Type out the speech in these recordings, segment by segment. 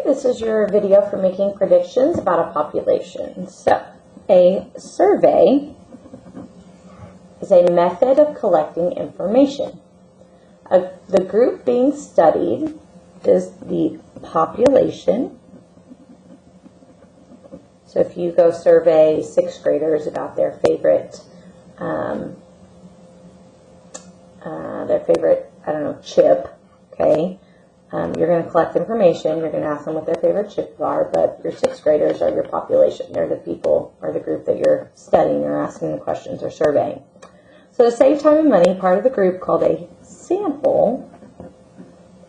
this is your video for making predictions about a population. So, a survey is a method of collecting information. The group being studied is the population. So if you go survey 6th graders about their favorite, I don't know, chip, okay? You're going to collect information. You're going to ask them what their favorite chips are, but your 6th graders are your population. They're the people or the group that you're studying or asking the questions or surveying. So to save time and money, part of the group called a sample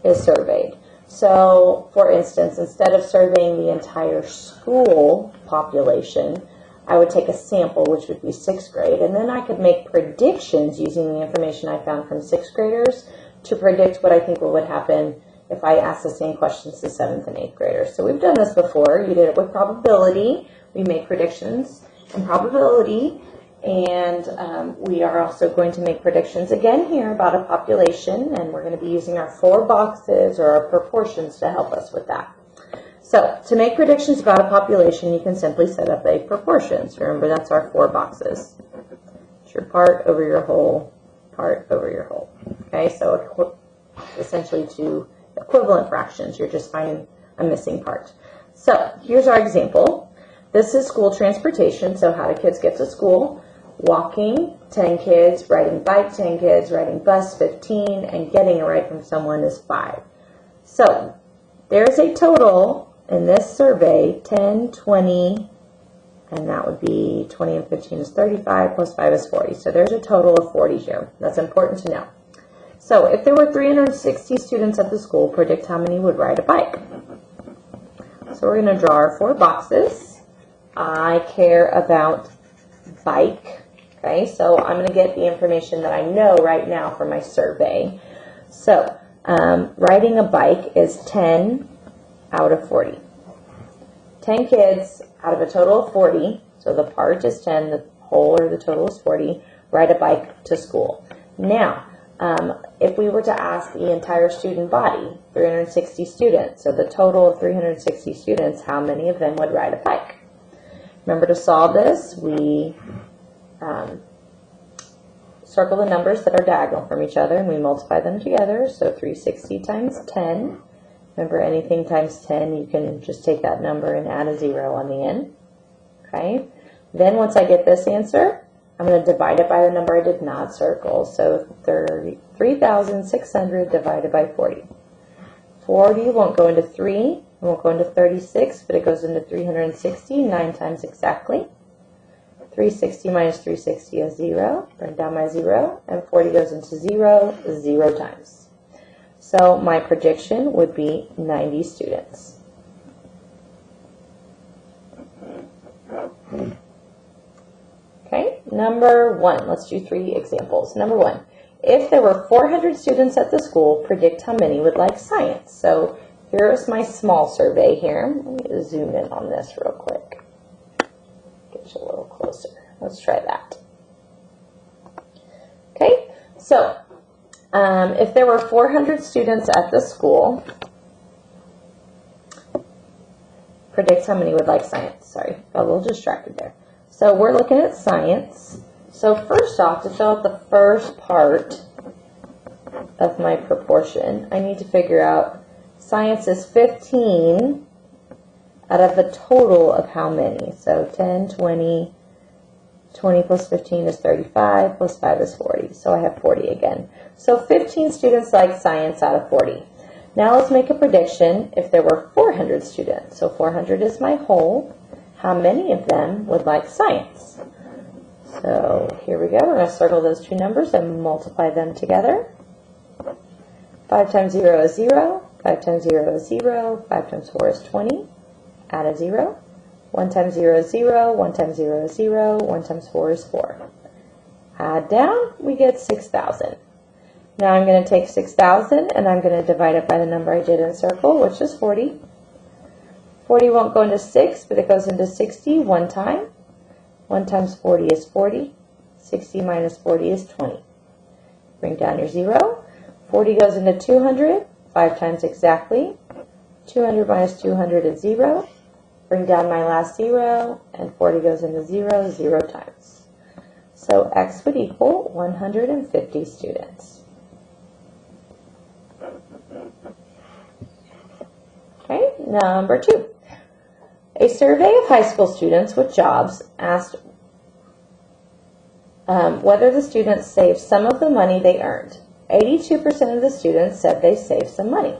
is surveyed. So, for instance, instead of surveying the entire school population, I would take a sample, which would be 6th grade, and then I could make predictions using the information I found from 6th graders to predict what I think would happen if I asked the same questions to 7th and 8th graders. So we've done this before. You did it with probability. We make predictions in probability, and we are also going to make predictions again here about a population, and we're going to be using our 4 boxes or our proportions to help us with that. So to make predictions about a population, you can simply set up a proportions. Remember, that's our 4 boxes. It's your part over your whole, part over your whole. Okay, so essentially 2 equivalent fractions. You're just finding a missing part. So here's our example. This is school transportation. So how do kids get to school? Walking, 10 kids. Riding bike, 10 kids. Riding bus, 15. And getting a ride from someone is 5. So there's a total in this survey, 10, 20, and that would be 20 and 15 is 35, plus 5 is 40. So there's a total of 40 here. That's important to know. So if there were 360 students at the school, predict how many would ride a bike. So we're going to draw our 4 boxes. I care about bike. Okay, so I'm going to get the information that I know right now from my survey. So riding a bike is 10 out of 40. 10 kids out of a total of 40, so the part is 10, the whole or the total is 40, ride a bike to school. Now, if we were to ask the entire student body, 360 students, so the total of 360 students, how many of them would ride a bike? Remember, to solve this, we circle the numbers that are diagonal from each other and we multiply them together, so 360 times 10. Remember, anything times 10, you can just take that number and add a 0 on the end. Okay? Then once I get this answer, I'm going to divide it by the number I did not circle. So 3,600 divided by 40. 40 won't go into 3. It won't go into 36, but it goes into 360, 9 times exactly. 360 minus 360 is 0. Bring down my 0. And 40 goes into 0, 0 times. So my prediction would be 90 students. Okay, number 1. Let's do 3 examples. Number 1, if there were 400 students at the school, predict how many would like science. So here's my small survey here. Let me zoom in on this real quick. Get you a little closer. Let's try that. Okay, so if there were 400 students at the school, predict how many would like science. Sorry, got a little distracted there. So we're looking at science. So first off, to fill out the first part of my proportion, I need to figure out science is 15 out of a total of how many? So 10, 20, 20 plus 15 is 35, plus 5 is 40. So I have 40 again. So 15 students like science out of 40. Now let's make a prediction if there were 400 students. So 400 is my whole. How many of them would like science? So here we go. We're going to circle those 2 numbers and multiply them together. 5 times 0 is 0. 5 times 0 is 0. 5 times 4 is 20. Add a 0. 1 times 0 is 0. 1 times 0 is 0. 1 times 4 is 4. Add down, we get 6,000. Now I'm going to take 6,000 and I'm going to divide it by the number I did in circle, which is 40. 40 won't go into 6, but it goes into 60 one time. 1 times 40 is 40. 60 minus 40 is 20. Bring down your 0. 40 goes into 200. 5 times exactly. 200 minus 200 is 0. Bring down my last 0, and 40 goes into 0, 0 times. So X would equal 150 students. Okay, number 2. A survey of high school students with jobs asked whether the students saved some of the money they earned. 82% of the students said they saved some money.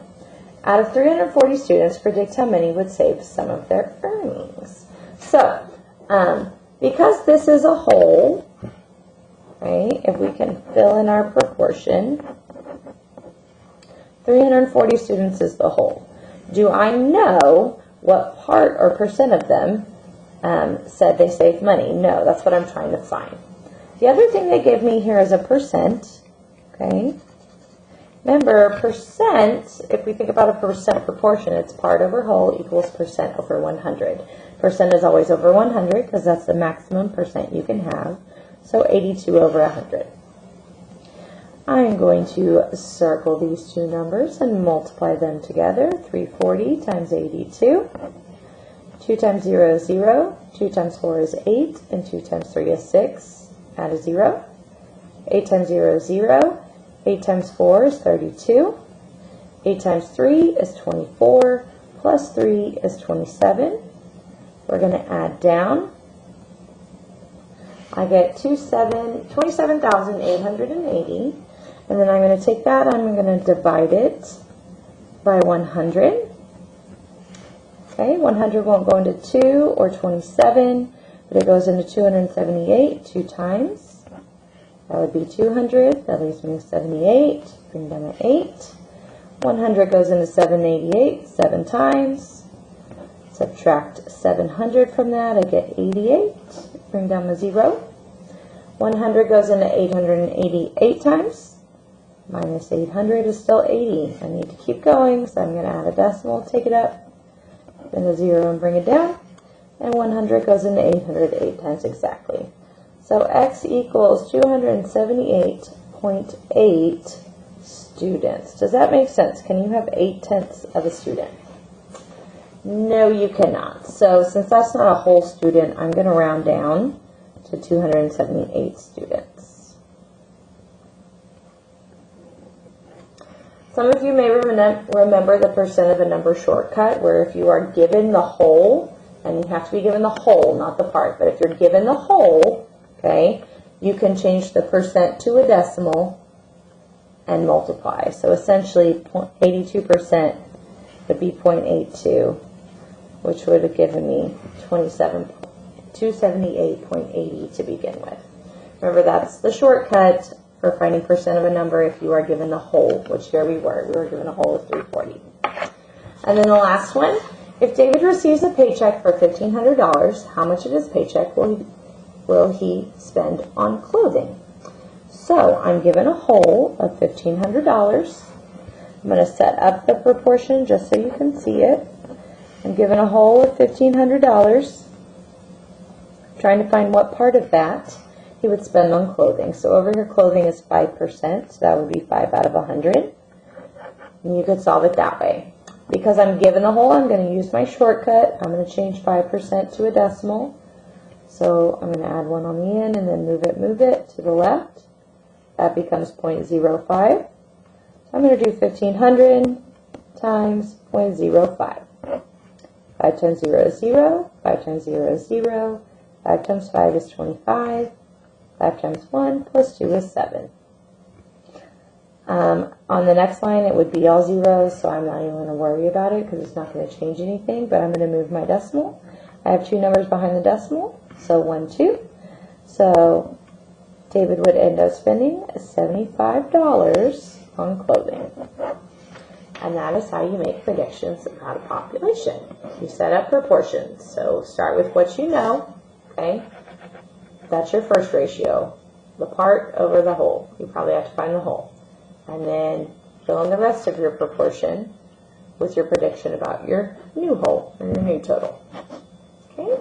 Out of 340 students, predict how many would save some of their earnings. So, because this is a whole, right, if we can fill in our proportion, 340 students is the whole. Do I know what part or percent of them said they saved money? No, that's what I'm trying to find. The other thing they give me here is a percent, okay? Remember, percent, if we think about a percent proportion, it's part over whole equals percent over 100. Percent is always over 100 because that's the maximum percent you can have. So 82 over 100. I'm going to circle these two numbers and multiply them together. 340 times 82. 2 times 0 is 0. 2 times 4 is 8. And 2 times 3 is 6. Add a 0. 8 times 0 is 0. 8 times 4 is 32. 8 times 3 is 24. Plus 3 is 27. We're going to add down. I get 27,880. And then I'm going to take that, I'm going to divide it by 100. Okay, 100 won't go into 2 or 27, but it goes into 278 2 times. That would be 200. That leaves me with 78. Bring down my 8. 100 goes into 788 7 times. Subtract 700 from that. I get 88. Bring down the 0. 100 goes into 888 times. Minus 800 is still 80. I need to keep going, so I'm going to add a decimal, take it up, then a 0 and bring it down. And 100 goes into 808 times exactly. So X equals 278.8 students. Does that make sense? Can you have 8/10 of a student? No, you cannot. So since that's not a whole student, I'm going to round down to 278 students. Some of you may remember the percent of a number shortcut, where if you are given the whole, and you have to be given the whole, not the part, but if you're given the whole, okay, you can change the percent to a decimal and multiply. So essentially 82% would be 0.82, which would have given me 278.80 to begin with. Remember, that's the shortcut for finding percent of a number if you are given the whole, which here we were. We were given a whole of 340. And then the last one, if David receives a paycheck for $1,500, how much of his paycheck will he spend on clothing? So I'm given a whole of $1,500. I'm going to set up the proportion just so you can see it. I'm given a whole of $1,500. Trying to find what part of that he would spend on clothing. So over here, clothing is 5%, so that would be 5 out of 100. And you could solve it that way. Because I'm given the whole, I'm going to use my shortcut. I'm going to change 5% to a decimal. So I'm going to add 1 on the end and then move it to the left. That becomes 0.05. So I'm going to do 1,500 times 0.05. 5 times 0 is 0. 5 times 0 is 0. 5 times 5 is 25. 5 times 1 plus 2 is 7. On the next line, it would be all zeros, so I'm not even going to worry about it because it's not going to change anything, but I'm going to move my decimal. I have 2 numbers behind the decimal, so 1, 2. So David would end up spending $75 on clothing. And that is how you make predictions about a population. You set up proportions. So start with what you know, okay? That's your first ratio, the part over the whole. You probably have to find the whole. And then fill in the rest of your proportion with your prediction about your new whole and your new total. Okay?